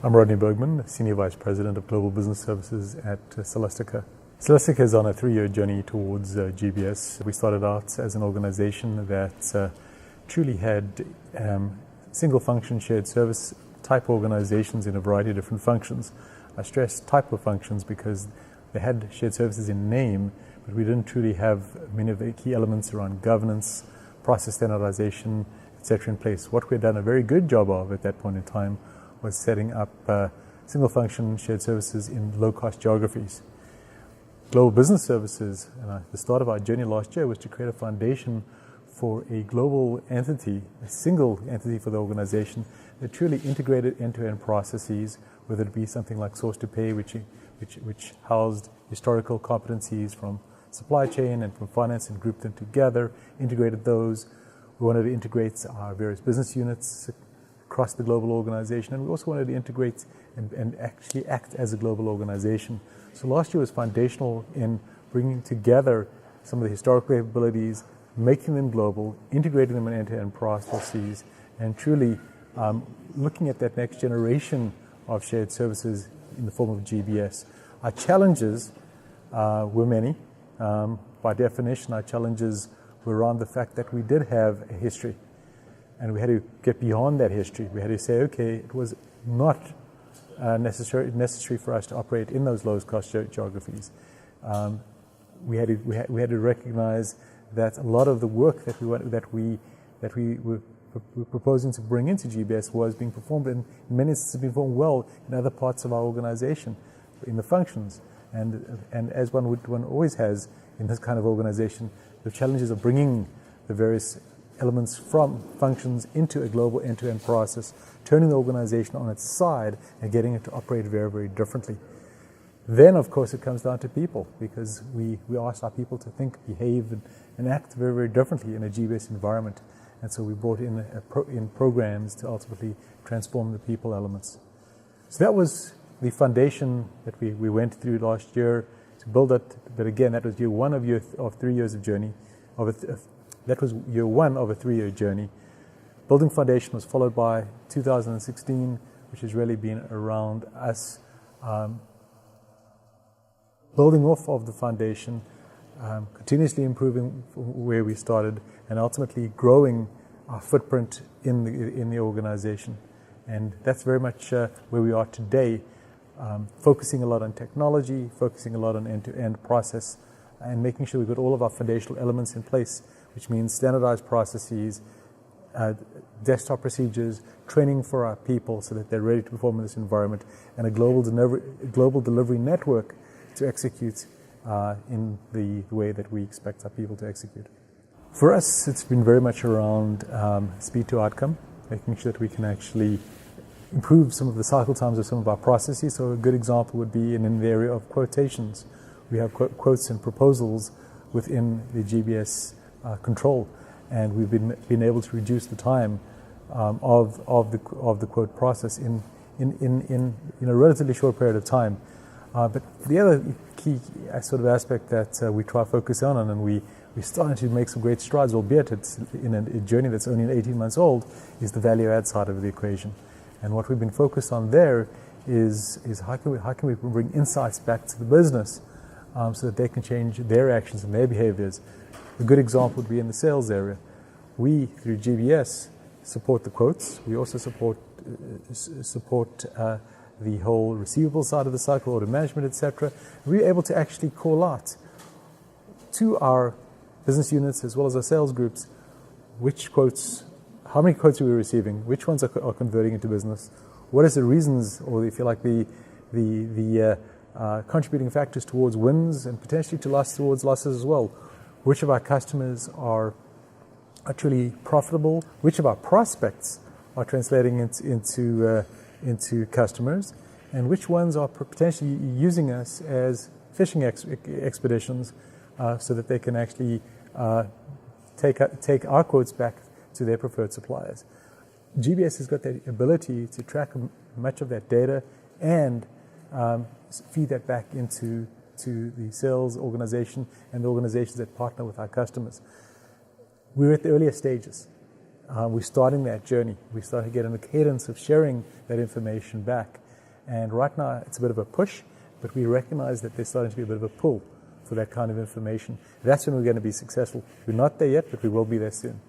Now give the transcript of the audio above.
I'm Rodney Bergman, Senior Vice President of Global Business Services at Celestica. Celestica is on a 3-year journey towards GBS. We started out as an organization that truly had single function shared service type organizations in a variety of different functions. I stress type of functions because they had shared services in name, but we didn't truly have many of the key elements around governance, process standardization, etc. in place. What we had done a very good job of at that point in time was setting up single function shared services in low-cost geographies. Global Business Services, the start of our journey last year was to create a foundation for a global entity, a single entity for the organization that truly integrated end-to-end processes, whether it be something like source to pay, which housed historical competencies from supply chain and from finance and grouped them together, integrated those. We wanted to integrate our various business units across the global organization, and we also wanted to integrate and actually act as a global organization. So last year was foundational in bringing together some of the historical capabilities, making them global, integrating them in end-to-end processes, and truly looking at that next generation of shared services in the form of GBS. Our challenges were many. By definition, our challenges were around the fact that we did have a history, and we had to get beyond that history. We had to say, okay, it was not necessary for us to operate in those low-cost geographies. We had to recognize that a lot of the work that we were proposing to bring into GBS was being performed in many instances being performed well in other parts of our organization, in the functions. And as one always has in this kind of organization, the challenges of bringing the various elements from functions into a global end-to-end process, turning the organization on its side and getting it to operate very, very differently. Then, of course, it comes down to people, because we asked our people to think, behave, and act very, very differently in a GBS environment. And so we brought in programs to ultimately transform the people elements. So that was the foundation that we went through last year to build it. But again, that was year one of 3 years of journey. That was year one of a 3-year journey. Building foundation was followed by 2016, which has really been around us building off of the foundation, continuously improving where we started, and ultimately growing our footprint in the organization. And that's very much where we are today, focusing a lot on technology, focusing a lot on end-to-end process, and making sure we've got all of our foundational elements in place, which means standardized processes, desktop procedures, training for our people so that they're ready to perform in this environment, and a global delivery network to execute in the way that we expect our people to execute. For us, it's been very much around speed to outcome, making sure that we can actually improve some of the cycle times of some of our processes. So a good example would be in the area of quotations. We have quotes and proposals within the GBS control, and we've been able to reduce the time of the quote process in a relatively short period of time. But the other key sort of aspect that we try to focus on, and we're starting to make some great strides, albeit it's in a journey that's only 18 months old, is the value add side of the equation. And what we've been focused on there is how can we bring insights back to the business so that they can change their actions and their behaviors. A good example would be in the sales area. We, through GBS, support the quotes. We also support the whole receivable side of the cycle, order management, etc. We're able to actually call out to our business units as well as our sales groups which quotes, how many quotes are we receiving, which ones are converting into business, what is the reasons, or if you like, the contributing factors towards wins and potentially towards losses as well. Which of our customers are truly profitable? Which of our prospects are translating into customers? And which ones are potentially using us as fishing expeditions so that they can actually take our quotes back to their preferred suppliers? GBS has got the ability to track much of that data and feed that back into the sales organization and the organizations that partner with our customers. We're at the earlier stages. We're starting that journey. We started getting a cadence of sharing that information back. And right now, it's a bit of a push, but we recognize that there's starting to be a bit of a pull for that kind of information. That's when we're going to be successful. We're not there yet, but we will be there soon.